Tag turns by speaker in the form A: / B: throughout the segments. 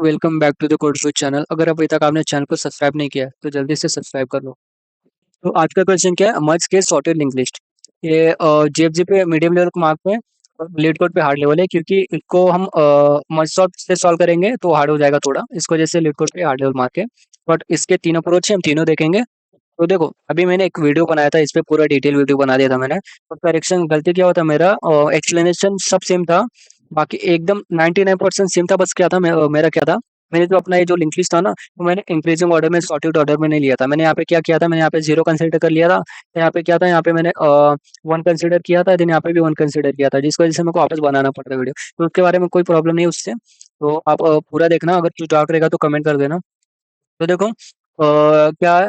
A: Welcome back to the CodeFood channel. अगर अभी तक आपने चैनल को सब्सक्राइब नहीं किया है तो जल्दी से सब्सक्राइब कर लो। तो आज का क्वेश्चन क्या है? मर्ज के सॉर्टेड लिंक लिस्ट। ये जीएफजी पे मीडियम लेवल मार्क पे और लीड कोड पे हार्ड लेवल है, क्योंकि इसको हम मर्ज सॉर्ट से सॉल्व करेंगे तो हार्ड हो जाएगा थोड़ा, इसको जैसे लीड कोड पे हार्ड लेवल मार्क है। बट इसके तीन अप्रोच है, हम तीनों देखेंगे। तो देखो, अभी मैंने एक वीडियो बनाया था, इस पे पूरा डिटेल वीडियो बना दिया था मैंने। तो करेक्शन गलती क्या होता मेरा, एक्सप्लेनेशन सब सेम था, बाकी एकदम 99% सेम था। बस क्या था मेरा क्या था, मैंने जो अपना ये जो लिंक लिस्ट था ना, तो मैंने इंक्रीजिंग ऑर्डर में सॉर्टेड ऑर्डर में नहीं लिया था। मैंने यहाँ पे क्या किया था, मैंने यहाँ पे जीरो कंसिडर कर लिया था। यहाँ पे क्या था, यहाँ पे मैंने वन कंसिडर किया था, देन यहाँ पे भी वन कंसिडर किया था, जिसकी वजह से मेरे को वापस बनाना पड़ रहा है वीडियो। तो उसके बारे में कोई प्रॉब्लम नहीं है उससे। तो आप पूरा देखना, अगर कुछ डाउट रहेगा तो कमेंट कर देना। तो देखो क्या है।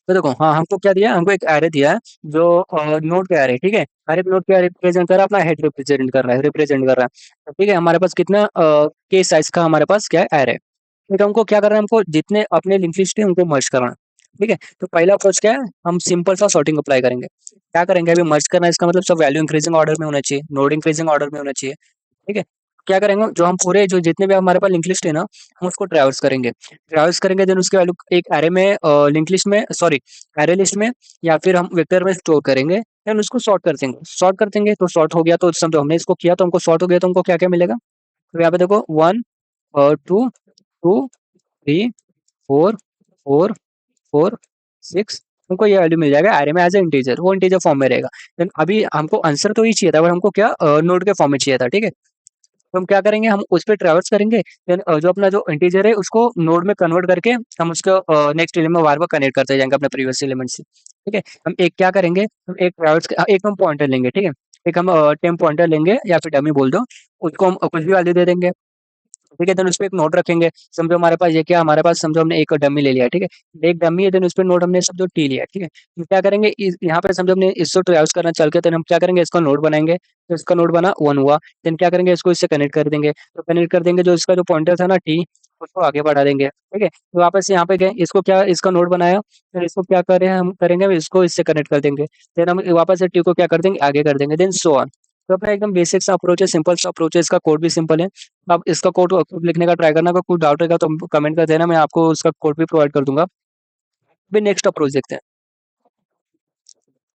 A: तो देखो, हाँ, हमको क्या दिया, हमको एक एरे दिया है जो नोड का एरे, ठीक है। हर एक नोड का रिप्रेजेंट कर रहा है, अपना हेड रिप्रेजेंट कर रहा है, तो ठीक है। हमारे पास कितना के साइज का हमारे पास क्या है, एरे। ठीक है, हमको क्या करना है, हमको जितने अपने लिंक लिस्ट है उनको मर्ज करना है। ठीक है। तो पहला अप्रोच क्या है, हम सिंपल सा सॉर्टिंग अप्लाई करेंगे। क्या करेंगे, अभी मर्ज करना है, इसका मतलब सब वैल्यू इंक्रीजिंग ऑर्डर में होना चाहिए, नोड इंक्रीजिंग ऑर्डर में होना चाहिए। ठीक है। क्या करेंगे, जो हम पूरे जो जितने भी हमारे पास लिंक लिस्ट है ना, हम उसको ट्रैवर्स करेंगे, देन उसके वैल्यू एक एरे में, लिंक लिस्ट में, सॉरी, एरे लिस्ट में, या फिर हम वेक्टर में स्टोर करेंगे। देन उसको सॉर्ट कर देंगे तो सॉर्ट हो गया, तो समझो हमने इसको किया तो हमको सॉर्ट हो गया, तो हमको क्या क्या मिलेगा। तो यहाँ पे देखो, वन और two, two, three, four, four, four, six, हमको ये वैल्यू मिल जाएगा एरे में एज ए इंटीजर, वो इंटीजर फॉर्म में रहेगा। देन अभी हमको आंसर तो ही चाहिए था, बट हमको क्या नोड के फॉर्म में चाहिए था, ठीक है। तो हम क्या करेंगे, हम उस पे ट्रैवर्स करेंगे। देन जो अपना जो इंटीजर है उसको नोड में कन्वर्ट करके हम उसको नेक्स्ट एलिमेंट में बार बार कनेक्ट करते जाएंगे अपने प्रीवियस एलिमेंट से। ठीक है। हम एक क्या करेंगे, हम एक हम पॉइंटर लेंगे, ठीक है। एक हम टेम पॉइंटर लेंगे, या फिर डमी बोल दो, उसको हम कुछ भी वैल्यू दे देंगे। ठीक है। देन उसपे एक नोट रखेंगे। समझो हमारे पास ये क्या, हमारे पास समझो हमने एक डमी ले लिया, ठीक है। एक डमी है, देन उस पे नोट हमने समझो टी लिया, ठीक है। तो क्या करेंगे, यहाँ पे समझो हमने इसको ट्रेवर्स करना चल के, देन हम क्या करेंगे, इसका नोट बनाएंगे। तो इसका नोट बना वन हुआ। देन क्या करेंगे, इसको इससे कनेक्ट कर देंगे। तो कनेक्ट कर देंगे, जो इसका जो पॉइंटर था ना टी, उसको आगे बढ़ा देंगे, ठीक है। तो वापस यहाँ पे गए, इसको क्या, इसका नोट बनाया। फिर इसको क्या करें, हम करेंगे, हम इसको इससे कनेक्ट कर देंगे। देन हम वापस से टी को क्या कर देंगे, आगे कर देंगे, देन सो ऑन। तो अपना एकदम बेसिक सा अप्रोच है, सिंपल सा अप्रोच है, इसका कोड भी सिंपल है। आप इसका कोड खुद लिखने का ट्राई करना, अगर कुछ डाउट रहेगा तो कमेंट कर देना, मैं आपको उसका कोड भी प्रोवाइड कर दूंगा। अभी नेक्स्ट अप्रोच देखते हैं।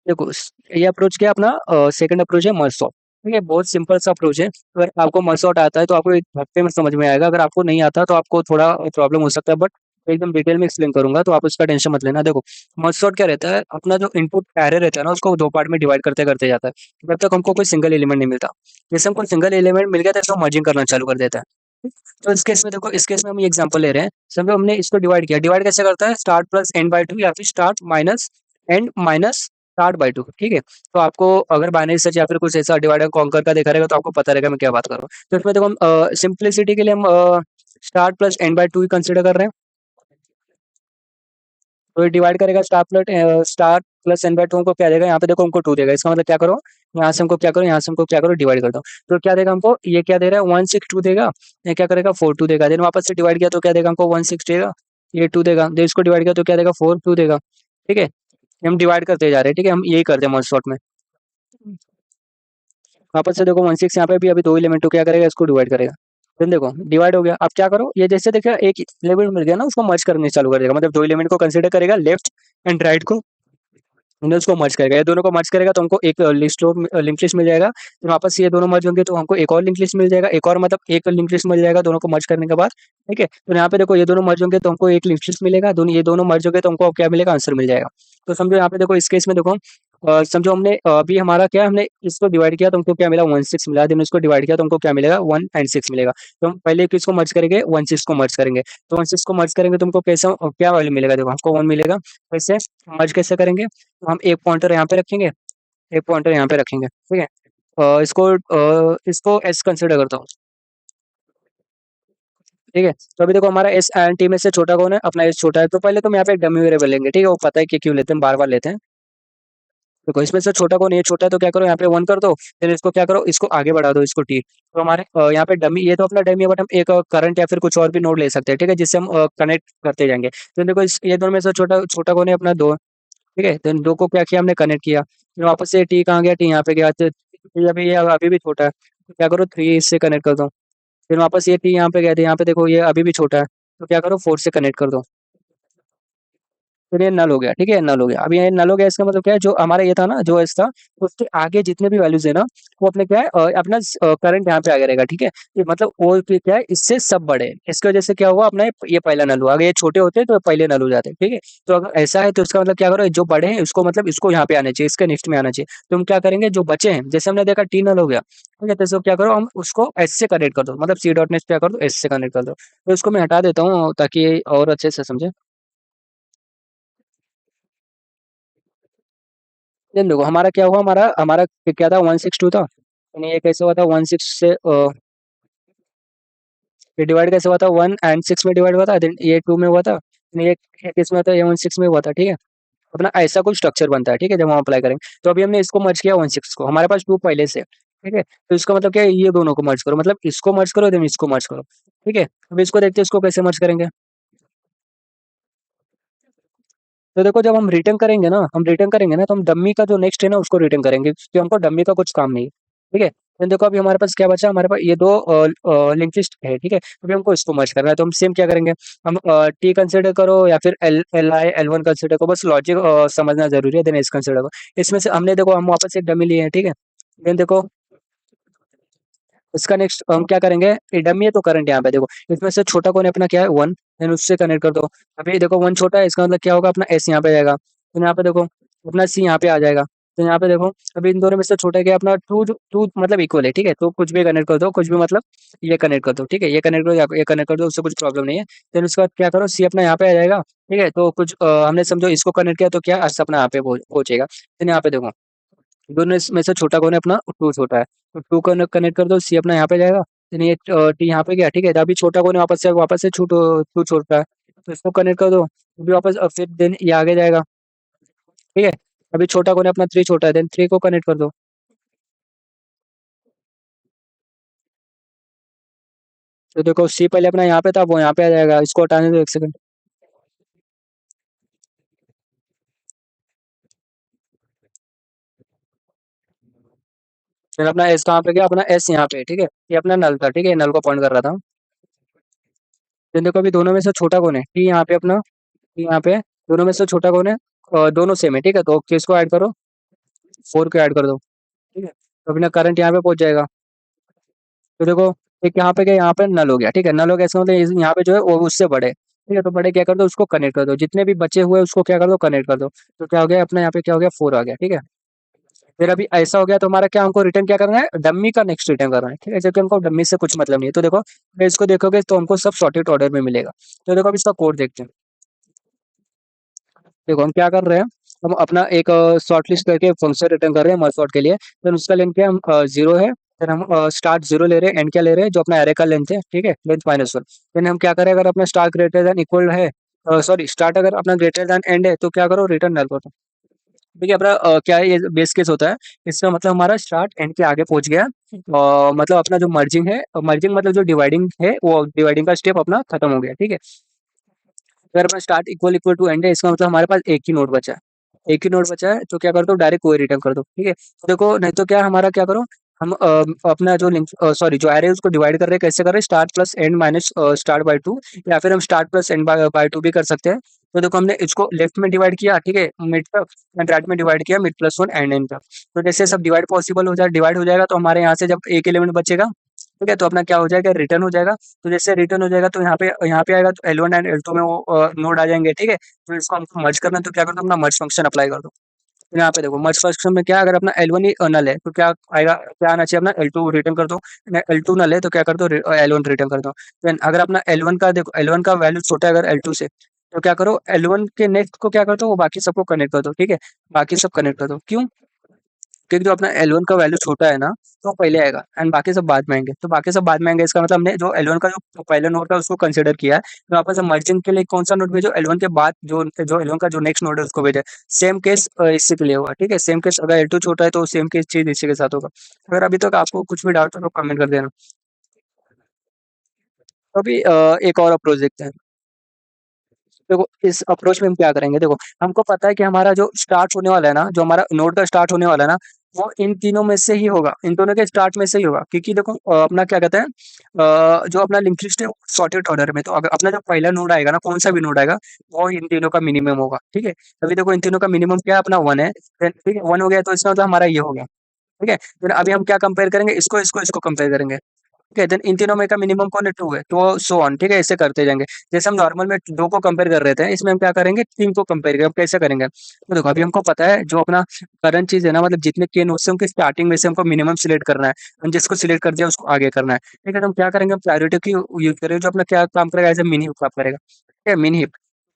A: देखो, ये अप्रोच क्या है, अपना सेकंड अप्रोच है मर्ज सॉर्ट। ठीक है, बहुत सिंपल सा अप्रोच है। अगर आपको मर्ज सॉर्ट आता है तो आपको एक हफ्ते में समझ में आएगा, अगर आपको नहीं आता तो आपको थोड़ा प्रॉब्लम हो सकता है, बट एकदम डिटेल में एक्सप्लेन करूंगा, तो आप उसका टेंशन मत लेना। देखो, मर्ज सॉर्ट क्या रहता है, अपना जो इनपुट एरे रहता है ना, उसको दो पार्ट में डिवाइड करते करते जाता है, जब तक हमको कोई सिंगल एलिमेंट नहीं मिलता। जैसे हमको सिंगल एलिमेंट मिल गया तो इसको मर्जिंग करना चालू कर देता है। तो इस केस में देखो, इस केस में हम एग्जांपल ले रहे हैं। समझो हमने इसको डिवाइड किया, डिवाइड कैसे करता है, start plus n by two, या फिर start minus n minus start by two, ठीक है। तो आपको अगर बाइनरी सर्च या फिर कुछ ऐसा डिवाइड एंड कॉन्कर का देखा रहेगा तो आपको पता रहेगा मैं क्या बात कर रहा हूँ। तो इसमें देखो, हम सिंप्लिसिटी के लिए हम start plus n by two ही कंसिडर कर रहे हैं। तो ये डिवाइड करेगा, start plus n by two हमको क्या देगा, यहाँ पे देखो हमको टू देगा, इसका मतलब क्या करो, यहाँ से हमको क्या करो, यहाँ से हमको क्या करो, डिवाइड कर दो। तो क्या देगा हमको, ये क्या दे रहा है, वन सिक्स टू देगा। ये क्या करेगा, फोर टू देगा। देन वापस से डिवाइड किया तो क्या देगा हमको, वन सिक्स देगा, ये टू देगा। देन इसको डिवाइड किया तो क्या देगा, फोर टू देगा। ठीक है। हम डिवाइड करते जा रहे हैं, ठीक है, हम यही करते हैं शॉर्ट में। वापस से देखो, वन सिक्स यहाँ पे भी अभी दो एलिमेंट को क्या करेगा, इसको डिवाइड करेगा। देन देखो डिवाइड हो गया। अब क्या करो, ये जैसे देखिए एक एलिमेंट मिल गया ना, उसको मर्ज करने चालू कर देगा, मतलब दो एलिमेंट को कंसीडर करेगा, लेफ्ट एंड राइट को, उन्हें उसको मर्ज करेगा। ये दोनों को मर्ज करेगा तो हमको एक लिंक लिस्ट मिल जाएगा। फिर वापस से ये दोनों मर्ज होंगे तो हमको एक और लिंक लिस्ट मिल जाएगा, एक और मतलब एक लिंक लिस्ट मिल जाएगा दोनों को मर्ज करने के बाद। ठीक है। तो यहाँ पे देखो, ये दोनों मर्ज होंगे तो हमको एक लिंक लिस्ट मिलेगा, दोनों ये दोनों मर्ज होंगे तो हमको क्या मिलेगा, आंसर मिल जाएगा। तो समझो यहाँ पे देखो, इस केस में देखो, समझो हमने अभी हमारा क्या, हमने इसको डिवाइड किया तो हमको क्या मिला, वन सिक्स मिला। देन इसको डिवाइड किया तो हमको क्या मिलेगा, वन एंड सिक्स मिलेगा। तो हम पहले किसको मर्ज करेंगे, वन सिक्स को मर्ज करेंगे। तो वन सिक्स को मर्ज करेंगे तो हमको कैसे, क्या वैल्यू मिलेगा, देखो हमको वन मिलेगा। कैसे मर्ज कैसे करेंगे, तो हम एक पॉइंटर यहाँ पे रखेंगे, एक पॉइंटर यहाँ पे रखेंगे, ठीक है। इसको एस कंसिडर करता हूँ, ठीक है। तो अभी देखो, हमारा एस एंड टी में से छोटा कौन है, अपना एस छोटा है। तो पहले तो हम यहाँ पे एक डमी वेरिएबल लेंगे, ठीक है, वो पता है कि क्यों लेते हैं, बार बार लेते हैं। देखो, इसमें से छोटा कौन है, ये छोटा है, तो क्या करो, यहाँ पे वन कर दो। फिर इसको क्या करो, इसको आगे बढ़ा दो, इसको टी। तो हमारे यहाँ पे डमी, ये तो अपना डमी है, बट हम एक करंट या फिर कुछ और भी नोड ले सकते हैं, ठीक है, जिससे हम कनेक्ट करते जाएंगे। तो देखो, ये दोनों में से छोटा छोटा कौन है, अपना दो। ठीक है। तो दो को क्या किया, हमने कनेक्ट किया। फिर वापस से टी कहाँ गया, टी यहाँ पे गया। तो अभी ये अभी भी छोटा है, तो क्या करो, थ्री इससे कनेक्ट कर दो। फिर वापस ये टी यहाँ पे गए थे, यहाँ पे देखो ये अभी भी छोटा है, तो क्या करो 4 से कनेक्ट कर दो। फिर ये नल हो गया, ठीक है? नल हो गया। अब ये नल हो गया, इसका मतलब क्या है, जो हमारा ये था ना, जो एस था, उसके आगे जितने भी वैल्यूज़ है ना, वो अपने क्या है अपना करंट यहाँ पे आगे रहेगा, ठीक है? ये मतलब वो फिर क्या है, इससे सब बड़े हैं। इसकी वजह से क्या हुआ, अपना ये पहला नल हुआ। अगर ये छोटे होते तो पहले नल हो जाते, ठीक है? तो अगर ऐसा है तो इसका मतलब क्या करो, जो बड़े हैं उसको मतलब इसको यहाँ पे आना चाहिए, इसके नेक्स्ट में आना चाहिए। तो हम क्या करेंगे, जो बचे हैं, जैसे हमने देखा टी नल हो गया, ठीक है? तो इसको क्या करो, हम उसको एस से कनेक्ट कर दो, मतलब सी डॉट नेक्स्ट क्या कर दो, एस से कनेक्ट कर दो। तो इसको मैं हटा देता हूँ ताकि और अच्छे से समझे। देन देखो हमारा क्या हुआ, हमारा हमारा क्या था, 162 था, यानी ये कैसे हुआ था, 16 से ये डिवाइड कैसे हुआ था, 1 एंड 6 में डिवाइड हुआ था, देन ये 2 में हुआ था, यानी ये किस में था, ये 16 में हुआ था, ठीक है? अपना ऐसा कुछ स्ट्रक्चर बनता है, ठीक है? जब हम अप्लाई करेंगे तो अभी हमने इसको मर्ज किया 16 को, हमारे पास 2 पहले से है, ठीक है? तो इसका मतलब क्या है, ये दोनों को मर्ज करो, मतलब इसको मर्ज करो देन इसको मर्ज करो, ठीक है? अब इसको देखते हैं इसको कैसे मर्ज करेंगे। तो देखो जब हम रिटर्न करेंगे ना, तो हम डम्मी का जो नेक्स्ट है ना उसको रिटर्न करेंगे, क्योंकि हमको डम्मी का कुछ काम नहीं है, ठीक है? देन देखो अभी हमारे पास क्या बचा, हमारे पास ये दो लिंक लिस्ट है, ठीक है? अभी हमको इसको मर्ज करना है, तो हम सेम क्या करेंगे, हम टी कंसिडर करो या फिर एल आई L1 कंसिडर करो, बस लॉजिक समझना जरूरी है, देन एस कंसिडर करो। इसमें से हमने देखो हम वापस एक डमी लिए हैं, ठीक है? देन देखो इसका नेक्स्ट हम क्या करेंगे, ये डमी है तो करंट यहाँ पे देखो, इसमें से छोटा कौन है, अपना क्या है 1, देन उससे कनेक्ट कर दो। अभी देखो 1 छोटा है, इसका मतलब क्या होगा, अपना एस यहाँ पे जाएगा, तो यहाँ पे देखो अपना सी यहाँ पे आ जाएगा। तो यहाँ पे देखो अभी इन दोनों में से छोटा क्या है, अपना टू टू मतलब इक्वल है, ठीक है? तो कुछ भी कनेक्ट कर दो, कुछ भी मतलब ये कनेक्ट कर दो, ठीक है? ये कनेक्ट करो या ये कनेक्ट कर दो, उससे कुछ प्रॉब्लम नहीं है। देन उसके बाद क्या करो, सी अपना यहाँ पे आ जाएगा, ठीक है? तो कुछ हमने समझो इसको कनेक्ट किया तो क्या एस अपना यहाँ पे पहुंचेगा। देन यहाँ पे देखो दोनों में से छोटा कौन है, अपना टू छोटा है, तो टू कनेक्ट कर दो, सी अपना यहाँ पे जाएगा, देन ये टी यहाँ पे गया, ठीक है? तो अभी छोटा कौन है, वापस से टू छोटा है, तो इसको कनेक्ट कर दो, अभी वापस फिर देन ये आगे जाएगा, ठीक है? अभी छोटा कौन है, अपना थ्री छोटा है, देन थ्री को कनेक्ट कर दो। तो देखो सी पहले अपना यहाँ पे था, वो यहाँ पे आ जाएगा, इसको हटाने दो एक सेकंड। फिर अपना एस कहाँ पे गया, अपना एस यहाँ पे, ठीक है? ये अपना नल था, ठीक है? नल को पॉइंट कर रहा था। देन देखो अभी दोनों में से छोटा कौन है, टी यहाँ पे अपना, टी यहाँ पे, दोनों में से छोटा कौन है, दोनों सेम है, ठीक है? तो किसको ऐड करो, 4 को ऐड कर दो, ठीक है? तो अपना करंट यहाँ पे पहुंच जाएगा। तो देखो एक यहाँ पे क्या, यहाँ पे नल हो गया, ठीक है? नल हो गया, इसका मतलब यहाँ पे जो है वो उससे बड़े, ठीक है? तो बड़े क्या कर दो, उसको कनेक्ट कर दो, जितने भी बचे हुए उसको क्या कर दो, कनेक्ट कर दो। तो क्या हो गया, अपना यहाँ पे क्या हो गया, 4 आ गया, ठीक है? फिर अभी ऐसा हो गया तो हमारा क्या, हमको रिटर्न क्या करना है, डम्मी का नेक्स्ट रिटर्न करना है, ठीक है? जबकि हमको डम्मी से कुछ मतलब नहीं है। तो देखो अगर इसको देखोगे तो हमको सब सॉर्टेड ऑर्डर में मिलेगा। तो देखो अब इसका कोड देखते हैं। देखो हम क्या कर रहे हैं, हम अपना एक शॉर्ट लिस्ट करके फंक्शन रिटर्न कर रहे हैं मर्ज सॉर्ट के लिए। फिर उसका लेंथ क्या है, हम जीरो है। फिर हम स्टार्ट जीरो ले रहे हैं, एंड क्या ले रहे हैं, जो अपना एरे का लेंथ है, ठीक है? लेंथ -1। फिर हम क्या करें, अगर अपना स्टार्ट ग्रेटर देन इक्वल है, सॉरी स्टार्ट अगर अपना ग्रेटर देन एंड है, तो क्या करो, रिटर्न नल करो। देखिए अपना क्या है, ये बेस केस होता है। इसका मतलब हमारा स्टार्ट एंड के आगे पहुंच गया, मतलब अपना जो मर्जिंग है, मर्जिंग मतलब जो डिवाइडिंग है, वो डिवाइडिंग का स्टेप अपना खत्म हो गया, ठीक है? अगर अपना start equal equal to end है, इसका मतलब हमारे पास एक ही नोड बचा है। एक ही नोड बचा है, तो क्या कर दो, डायरेक्ट कोई रिटर्न कर दो, ठीक है? तो देखो नहीं तो क्या हमारा क्या करो, हम अपना जो लिंक सॉरी जो एरे है उसको डिवाइड कर रहे हैं, कैसे कर रहे हैं, start plus and minus start by two, या फिर हम start plus and by two भी कर सकते हैं। तो देखो हमने इसको लेफ्ट में डिवाइड किया, ठीक है, मिड तक, एंड राइट में डिवाइड किया mid plus one and and तक। तो जैसे सब डिवाइड हो जाएगा, तो हमारे यहाँ से जब एक एलिमेंट बचेगा, ठीक है, तो अपना क्या हो जाएगा, रिटर्न हो जाएगा। तो जैसे रिटर्न हो जाएगा तो यहाँ पे आएगा, तो L1 एंड L2 में वो नोड आ जाएंगे, ठीक है? तो इसको हमको मर्ज करना है, तो क्या कर दो, अपना मर्ज फंक्शन अप्लाई कर दो। तो यहाँ पे देखो मर्ज फंक्शन में क्या है, अगर अपना L1 ही नल है तो क्या आएगा, क्या आना चाहिए, अपना L2 रिटर्न कर दो। L2 नल है तो क्या कर दो, L1 रिटर्न कर दो। देन अगर अपना L1 का देखो, L1 का वैल्यू छोटा है अगर L2 से, तो क्या करो, L1 के नेक्स्ट को क्या कर दो, वो बाकी सबको कनेक्ट कर दो, ठीक है? बाकी सब कनेक्ट कर दो, क्यों? क्योंकि जो अपना L1 का वैल्यू छोटा है ना, तो वो पहले आएगा एंड बाकी सब बाद में आएंगे। तो बाकी सब बाद में आएंगे, इसका मतलब हमने जो L1 का जो पहला नोड था उसको कंसीडर किया है। तो वापस हम मर्जिंग के लिए कौन सा नोड भेजो, L1 के बाद जो L1 का जो नेक्स्ट नोड है उसको भेजे। सेम केस इससे के लिए हुआ, ठीक है? सेम केस अगर L2 छोटा है तो सेम केस चीज इसी के साथ होगा। अगर अभी तक आपको कुछ भी डाउट हो तो कमेंट कर देना। तो अभी एक और अप्रोच देखते हैं। देखो इस अप्रोच में हम क्या करेंगे, देखो हमको पता है कि हमारा जो स्टार्ट होने वाला है ना, जो हमारा नोड का स्टार्ट होने वाला है ना, वो इन तीनों में से ही होगा, इन दोनों के स्टार्ट में से ही होगा, क्योंकि देखो अपना क्या कहते हैं, जो अपना लिंक लिस्ट है सॉर्टेड ऑर्डर में, तो अगर अपना जो पहला नोड आएगा ना, कौन सा भी नोड आएगा, वो इन तीनों का मिनिमम होगा, ठीक है। अभी देखो इन तीनों का मिनिमम क्या है, अपना 1 है, फिर ठीक है 1 हो गया तो इसका मतलब हमारा ये हो गया, ठीक है। फिर अभी हम क्या कंपेयर करेंगे, इसको कंपेयर करेंगे, ठीक है। देन इन तीनों में का मिनिमम कौन है, 2 है, तो सो ऑन, ठीक है, ऐसे करते जाएंगे। जैसे हम नॉर्मल में 2 को कंपेयर कर रहे थे, इसमें हम क्या करेंगे, 3 को कंपेयर करेंगे। अब कैसे करेंगे, तो देखो अभी हमको पता है जो अपना करंट चीज है ना, मतलब जितने के नोड्स है उनके स्टार्टिंग में से हमको मिनिमम सिलेक्ट करना है, हम जिसको सिलेक्ट कर दिया उसको आगे करना है, ठीक है। तो हम क्या करेंगे, हम प्रायोरिटी की यूज करेंगे, जो अपना क्या काम करेगा, एज ए मिनी काम करेगा, ठीक है, मिनी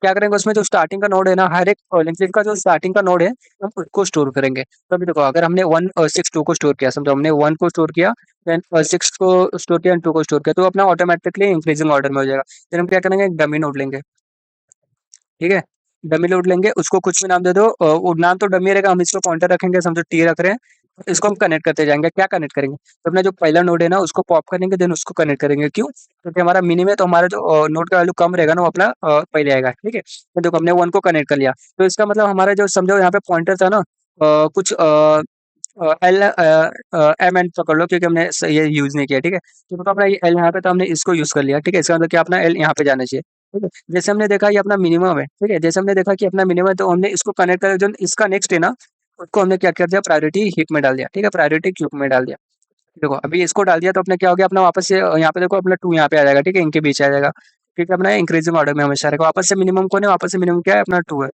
A: क्या करेंगे, उसमें जो स्टार्टिंग का नोड है ना, हर एक लिंक लिस्ट का जो स्टार्टिंग का नोड है, हम उसको स्टोर करेंगे। तो अभी देखो अगर हमने 162 को स्टोर किया, समझो हमने 1 को स्टोर किया, देन 6 को स्टोर किया एंड 2 को स्टोर किया, तो अपना ऑटोमेटिकली इंक्रीजिंग ऑर्डर में हो जाएगा। फिर हम क्या करेंगे, एक डमी नोड लेंगे, ठीक है। डमी नोड लेंगे, उसको कुछ भी नाम दे दो, वो नाम तो डमी रहेगा, हम इसको पॉइंटर रखेंगे, समझो टी रख रहे हैं, इसको हम कनेक्ट करते जाएंगे। क्या कनेक्ट करेंगे, तो अपना जो पहला नोड है ना उसको पॉप करेंगे, देन उसको कनेक्ट करेंगे, क्यों, क्योंकि हमारा मिनिमम है, तो हमारा जो नोड का वैल्यू कम रहेगा ना, वो अपना पहले आएगा, ठीक है। तो देखो हमने 1 को कनेक्ट कर लिया, तो इसका मतलब हमारा जो समझो यहाँ पे पॉइंटर था ना, कुछ एल एम एन पकड़ लो, क्योंकि हमने ये यूज नहीं किया, ठीक है। तो मतलब अपना ये एल यहाँ पे, तो हमने इसको यूज कर लिया, ठीक है। इसका मतलब कि अपना एल यहाँ पे जाना चाहिए, ठीक है। जैसे हमने देखा ये अपना मिनिमम है, ठीक है, जैसे हमने देखा कि अपना मिनिमम है, तो हमने इसको कनेक्ट कर, जो इसका नेक्स्ट है ना, उसको हमने क्या कर दिया, प्रायोरिटी हीप में डाल दिया, ठीक है, प्रायोरिटी क्यूब में डाल दिया। देखो अभी इसको डाल दिया, तो अपने क्या हो गया, अपना वापस से यहाँ पे देखो अपना 2 यहाँ पे आ जाएगा, ठीक है, इनके बीच आ जाएगा, ठीक है। अपना इंक्रीजिंग ऑर्डर में हमेशा रहेगा, वापस से मिनिमम कौन है, वापस से मिनिमम क्या है, अपना 2 है,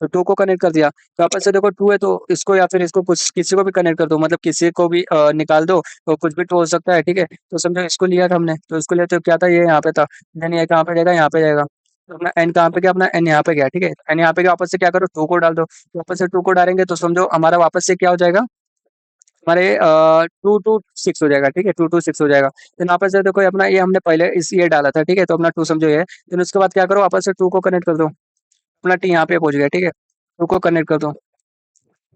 A: तो 2 को कनेक्ट कर दिया, तो वापस से देखो 2 है, तो इसको या फिर इसको कुछ किसी को भी कनेक्ट कर दो, मतलब किसी को भी निकाल दो, तो कुछ भी तो हो सकता है, ठीक है। तो समझो इसको लिया था हमने, तो इसको लिया तो क्या था, ये यहाँ पे था, देन ये कहाँ पे जाएगा, यहाँ पे जाएगा, तो अपना एन कहाँ पे गया, अपना एन यहाँ पे गया, ठीक है। एन यहाँ पे गया, वापस से क्या करो, 2 को डाल दो, तो वापस से 2 को डालेंगे, तो समझो हमारा वापस से क्या हो जाएगा, हमारे 2 to 6 हो जाएगा, ठीक है, 2 to 6 हो जाएगा। फिर वापस से देखो ये अपना, ये हमने पहले इस ये डाला था, ठीक है, तो अपना 2 समझो ये, फिर उसके बाद क्या करो, वापस से 2 को कनेक्ट कर दो, अपना टी यहाँ पे पहुंच गया, ठीक है। 2 को कनेक्ट कर दो,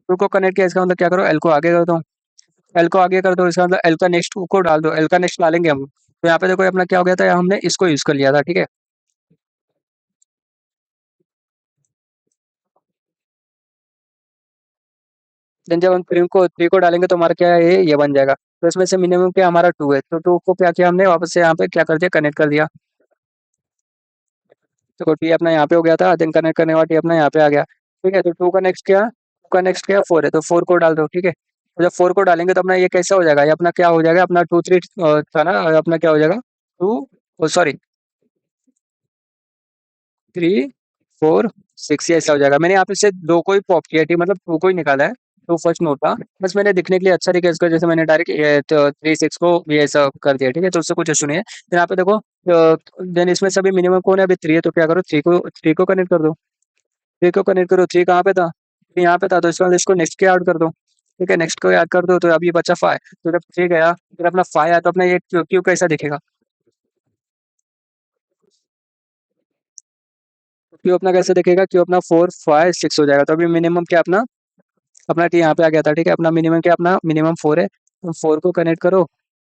A: 2 को कनेक्ट किया, इसका मतलब क्या करो, एल को आगे कर दो, एल को आगे कर दो, इसका मतलब एल का नेक्स्ट को डाल दो, एल का नेक्स्ट डालेंगे हम, तो यहाँ पे देखो ये अपना क्या हो गया था, हमने इसको यूज कर लिया था, ठीक है। देन जब हम थ्री को डालेंगे, तो हमारा क्या है, ये बन जाएगा। तो इसमें से मिनिमम क्या हमारा 2 है, तो 2 को क्या किया हमने, वापस से यहाँ पे क्या कर दिया, कनेक्ट कर दिया। तो टी अपना यहाँ पे हो गया था, देन कनेक्ट करने के बाद टी अपना यहाँ पे आ गया, ठीक है। तो 2 का नेक्स्ट क्या, 2 का नेक्स्ट क्या, 4 है, तो 4 को डाल दो, ठीक है। तो जब 4 को डालेंगे, तो अपना ये कैसा हो जाएगा, ये अपना क्या हो जाएगा, अपना 2 3 था ना, अपना क्या हो जाएगा, 2, सॉरी, 3 4 6, ये ऐसा हो जाएगा। मैंने यहाँ पे से 2 को ही पॉप किया थी, मतलब 2 को ही निकाला है, तो फर्स्ट नोट था, बस मैंने दिखने के लिए अच्छा तरीके से, जैसे मैंने डायरेक्ट 3 6 को भी ऐसा कर दिया, ठीक है, तो उससे कुछ इशू नहीं है। तो यहाँ पे देखो, देन इसमें सभी मिनिमम कौन है, अभी 3 है, तो क्या करो, 3 को कनेक्ट कर दो, 3 को कनेक्ट करो, 3 कहाँ पे था, 3 यहाँ पे था, तो इसके बाद इसको नेक्स्ट के ऐड कर दो, ठीक है, नेक्स्ट को ऐड कर दो, तो अभी बचा 5, तो जब 3 गया, फिर अपना 5 आया, तो अपना ये क्यू क्यू कैसा दिखेगा, क्यू अपना कैसे दिखेगा, क्यू अपना 4 5 6 हो जाएगा। तो अभी मिनिमम क्या अपना, अपना टी यहाँ पे आ गया था, ठीक है, अपना मिनिमम क्या, अपना मिनिमम 4 है, तो 4 को कनेक्ट करो,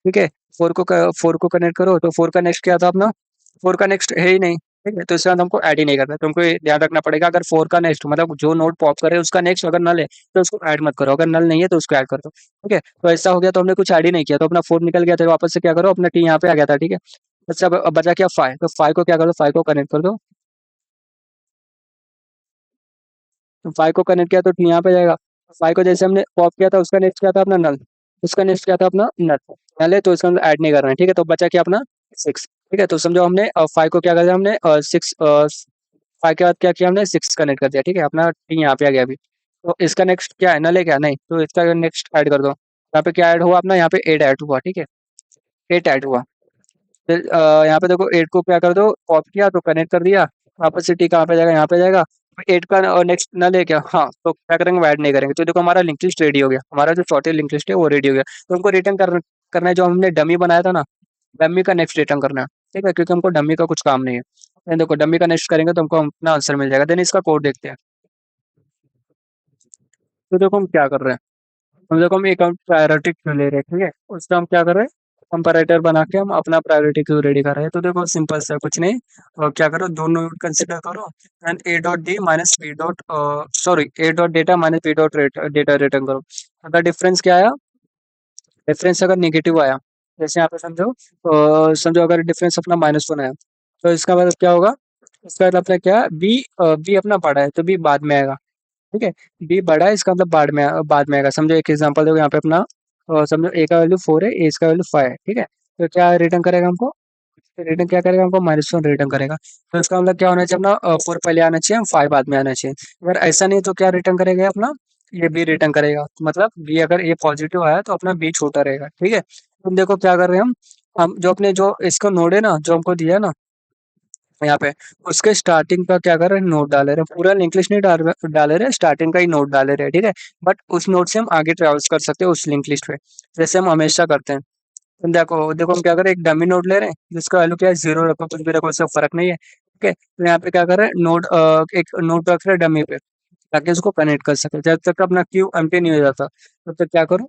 A: ठीक है। 4 को कनेक्ट करो, तो 4 का नेक्स्ट क्या था अपना, 4 का नेक्स्ट है ही नहीं, ठीक है, तो इसके बाद हमको ऐड ही नहीं करना, तुमको ये ध्यान रखना पड़ेगा, अगर 4 का नेक्स्ट मतलब जो नोड पॉप करे उसका नेक्स्ट अगर नल है, तो उसको ऐड मत करो, अगर नल नहीं है तो उसको ऐड कर दो, ठीक है। तो ऐसा हो गया, तो हमने कुछ ऐड ही नहीं किया, तो अपना 4 निकल गया था, वापस से क्या करो, अपना टी यहाँ पे आ गया था, ठीक है। अच्छा अब बचा क्या, 5, तो 5 को क्या करो, 5 को कनेक्ट कर दो, तो 5 को कनेक्ट किया तो टी यहाँ पे जाएगा। 5 को जैसे हमने पॉप किया था, उसका नेक्स्ट क्या था, अपना नल, उसका नेक्स्ट क्या था, अपना नल, नल है, तो इसका मतलब ऐड नहीं करना है, ठीक है। तो बचा क्या अपना 6, ठीक है। तो समझो हमने 5 को क्या कर दिया, हमने 6, 5 के बाद क्या किया, हमने 6 कनेक्ट कर दिया, ठीक है, अपना टी यहाँ पे आ गया अभी। तो इसका नेक्स्ट क्या है, नल है क्या, नहीं, तो इसका नेक्स्ट ऐड कर दो, यहाँ पे क्या ऐड हुआ अपना, यहाँ पे 8 ऐड हुआ, ठीक है, 8 ऐड हुआ। फिर यहाँ पे देखो 8 को क्या कर दो, कॉप किया तो कनेक्ट कर दिया, वापस से टी कहाँ पे जाएगा, यहाँ पे जाएगा। 8 का नेक्स्ट नल है क्या, हाँ, तो क्या करेंगे, ऐड नहीं करेंगे। तो देखो हमारा लिंक लिस्ट रेडी हो गया, हमारा जो शॉर्टेड लिंक लिस्ट है वो रेडी हो गया। तो हमको रिटर्न करना है, जो हमने डमी बनाया था ना, डमी का नेक्स्ट रिटर्न करना है, ठीक है, क्योंकि हमको डमी का कुछ काम नहीं है। Then देखो डमी का नेक्स्ट करेंगे, तो हमको अपना आंसर मिल जाएगा। देन इसका कोड देखते हैं। तो देखो हम क्या कर रहे हैं, हम देखो हम एक प्रायोरिटी क्यों ले रहे हैं, ठीक है, उसका हम क्या कर रहे हैं, कंपैरेटर बना के हम अपना प्रायोरिटी क्यू रेडी कर रहे हैं। तो देखो सिंपल सा कुछ नहीं, क्या करो, दोनों नोड कंसीडर करो and a dot d minus b dot, sorry, a dot data minus b dot data return करो। अगर डिफरेंस क्या आया, डिफरेंस अगर नेगेटिव आया, जैसे यहाँ पे समझो, समझो अगर डिफरेंस अपना -1 आया, तो इसका मतलब क्या होगा, इसका मतलब अपना क्या है, बी, बी अपना बड़ा है तो बी बाद में आएगा। ठीक है, बी बड़ा है इसका मतलब बाद में आएगा। समझो एक एग्जांपल देखो यहाँ पे अपना, समझो ए का वैल्यू 4 है, ए इसका वैल्यू 5 है। ठीक है, तो क्या रिटर्न करेगा हमको, रिटर्न क्या करेगा हमको, -1 रिटर्न करेगा। तो इसका मतलब क्या होना चाहिए, अपना 4 पहले आना चाहिए, 5 बाद में आना चाहिए। अगर ऐसा नहीं तो क्या रिटर्न करेगा ये अपना, ये बी रिटर्न करेगा। तो मतलब बी अगर ये पॉजिटिव आया तो अपना बी छोटा रहेगा। ठीक है, तुम देखो क्या कर रहे हैं हम जो अपने जो इसको नोड है ना, जो हमको दिया है ना यहाँ पे, उसके स्टार्टिंग का क्या कर रहे हैं, नोट डाले रहे हैं। पूरा लिंक लिस्ट नहीं डाले रहे, स्टार्टिंग का ही नोट डाले रहे हैं। ठीक है, बट उस नोट से हम आगे ट्रेवल्स कर सकते हैं उस लिंक लिस्ट पे, जैसे हम हमेशा करते हैं। तो देखो देखो हम क्या करें, एक डमी नोड ले रहे हैं जिसका वैल्यू क्या है, 0 रखो कुछ भी रखो, उससे फर्क नहीं है। ठीक है, तो यहाँ पे क्या कर रहे हैं, नोड, एक नोड रख रहे हैं डमी पे, ताकि उसको कनेक्ट कर सके। जब तक अपना क्यू एम्प्टी नहीं हो जाता तब तक क्या करो,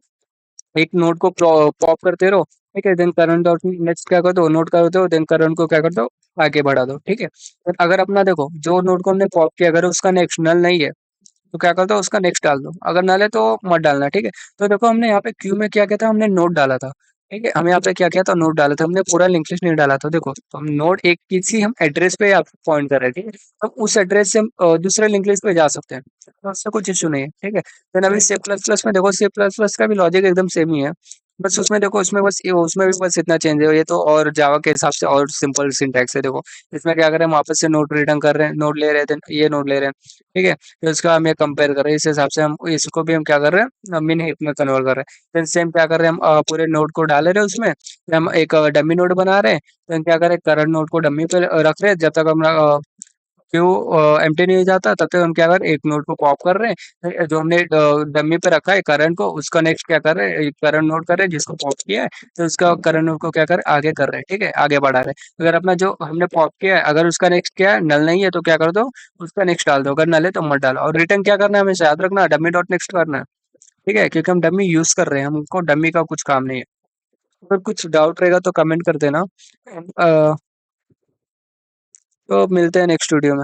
A: एक नोड को पॉप करते रहो। ठीक है, देन करंट डॉट नेक्स्ट क्या कर दो, नोड कर दो, देन करंट को क्या कर दो, आगे बढ़ा दो। ठीक है, तो अगर अपना देखो जो नोड को हमने पॉप किया, अगर उसका नेक्स्ट नल नहीं है तो क्या कर दो, उसका नेक्स्ट डाल दो, अगर नल है तो मत डालना। ठीक है, तो देखो हमने यहाँ पे क्यू में क्या किया था, हमने नोड डाला था। ठीक है, हम यहाँ पे क्या किया था, नोड डाला था, हमने पूरा लिंक लिस्ट नहीं डाला था। देखो तो हम नोड एक किसी हम एड्रेस पे आप पॉइंट कर रहे थे, तो उस एड्रेस से हम दूसरे लिंक लिस्ट पे जा सकते हैं, तो उससे कुछ इशू नहीं है। ठीक है, देन अभी सी प्लस प्लस में देखो, सी प्लस प्लस का भी लॉजिक एकदम सेम ही है, बस उसमें देखो, उसमें बस उसमें भी बस इतना चेंज है, ये तो और जावा के हिसाब से और सिंपल सिंटैक्स है। देखो इसमें क्या करें, हम वापस से नोड रिटर्न कर रहे हैं, नोड ले रहे थे, ये नोड ले रहे हैं। ठीक है, तो इसका हम ये कंपेयर कर रहे हैं, इस हिसाब से हम इसको भी हम क्या कर रहे हैं, मिन हिप में कन्वर्ट कर रहे हैं। फिर सेम क्या कर रहे हैं, हम पूरे नोड को डाल रहे हैं उसमें, फिर हम एक डमी नोड बना रहे हैं। तो हम क्या कर रहे हैं, करंट नोड को डमी पे रख रहे हैं, जब तक हम क्यू एम्प्टी नहीं हो जाता तब तक हम क्या कर रहे हैं, एक नोड को पॉप कर रहे हैं, जो हमने डमी पे रखा है करंट को, उसका नेक्स्ट क्या कर रहे हैं, करंट नोड कर रहे हैं जिसको पॉप किया है, तो उसका करंट नोड को क्या कर आगे कर रहे हैं। ठीक है, आगे बढ़ा रहे हैं। अगर अपना जो हमने पॉप किया है, अगर उसका नेक्स्ट क्या है, नल नहीं है, तो क्या कर दो, उसका नेक्स्ट डाल दो, अगर नल है तो मत डालो। और रिटर्न क्या करना है, हमेशा याद रखना, डमी डॉट नेक्स्ट करना है। ठीक है, क्योंकि हम डमी यूज कर रहे हैं, हमको डमी का कुछ काम नहीं है। अगर कुछ डाउट रहेगा तो कमेंट कर देना। तो मिलते हैं नेक्स्ट वीडियो में।